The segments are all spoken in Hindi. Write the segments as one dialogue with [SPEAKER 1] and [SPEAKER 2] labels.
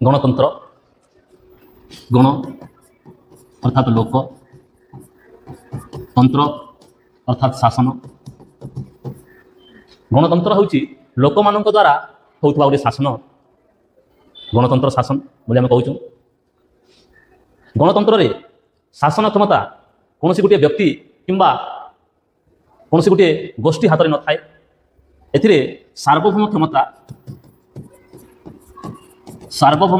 [SPEAKER 1] गणतंत्र गण अर्थात लोक तंत्र अर्थात शासन गणतंत्र हूँ लोक मान द्वारा होता गोटे शासन गणतंत्र शासन बोली आम कहूँ गणतंत्र रे शासन क्षमता कौन गोटे व्यक्ति किंबा कौन गोटे गोष्ठी हाथ में न थाए एथिरे सार्वभौम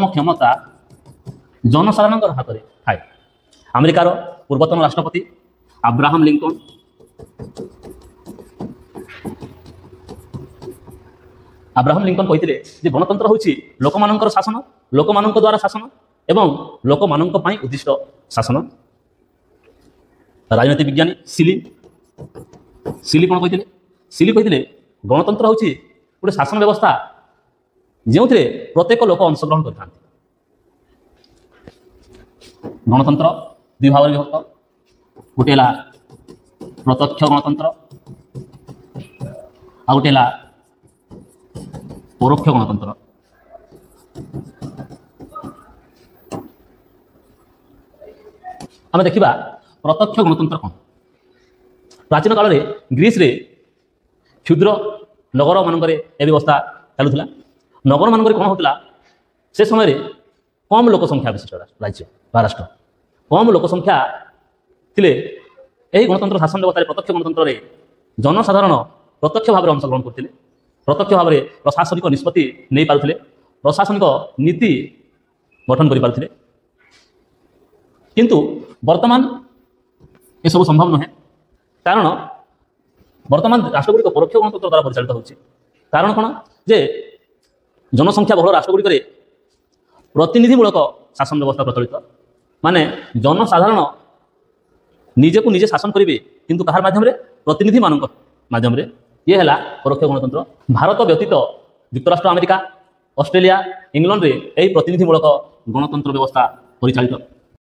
[SPEAKER 1] क्षमता जनसाधारण हाथ में थाए। अमेरिकार पूर्वतन राष्ट्रपति अब्राहम लिंकन कहते गणतंत्र हूँ लोक मानकर शासन लोक मान द्वारा शासन एवं लोक मान उद्दिष्ट शासन। राजनीति विज्ञानी सिली कौन कहते गणतंत्र हूँ गोटे शासन व्यवस्था जो प्रत्येक लोक अंशग्रहण करते गणतंत्र दुई भाग में विभक्त गोटे प्रत्यक्ष गणतंत्र आ गोटे परोक्ष गणतंत्र। आम देखा प्रत्यक्ष गणतंत्र कौन प्राचीन काल में ग्रीस रे क्षुद्र नगर मानक व्यवस्था चलुला नगर मानक कौन होता से समय कम लोक संख्या विशिष्ट राज्य बा राष्ट्र कम लोक संख्या थिले यही गणतंत्र शासन व्यवस्था प्रत्यक्ष गणतंत्र रे जनसाधारण प्रत्यक्ष भाव में अंशग्रहण करते प्रत्यक्ष भाव में प्रशासनिक निष्पत्ति नहीं पारुथिले प्रशासनिक नीति गठन कर पारुथिले किंतु वर्तमान ये सब संभव नुहे कारण वर्तमान राष्ट्रगुड़िक परोक्ष गणतंत्र द्वारा परिचालित होछि। कारण कौन जे जनसंख्या बहुल राष्ट्रगुड़िक प्रतिनिधिमूलक शासन व्यवस्था प्रचलित माने जनसाधारण निजे को निजे शासन करेंगे किंतु कहार माध्यम प्रतिनिधि मान माध्यम ये है परोक्ष गणतंत्र। भारत व्यतीत युक्तराष्ट्र अमेरिका ऑस्ट्रेलिया इंग्लैंड रे यही प्रतिनिधिमूलक गणतंत्र व्यवस्था परिचालित।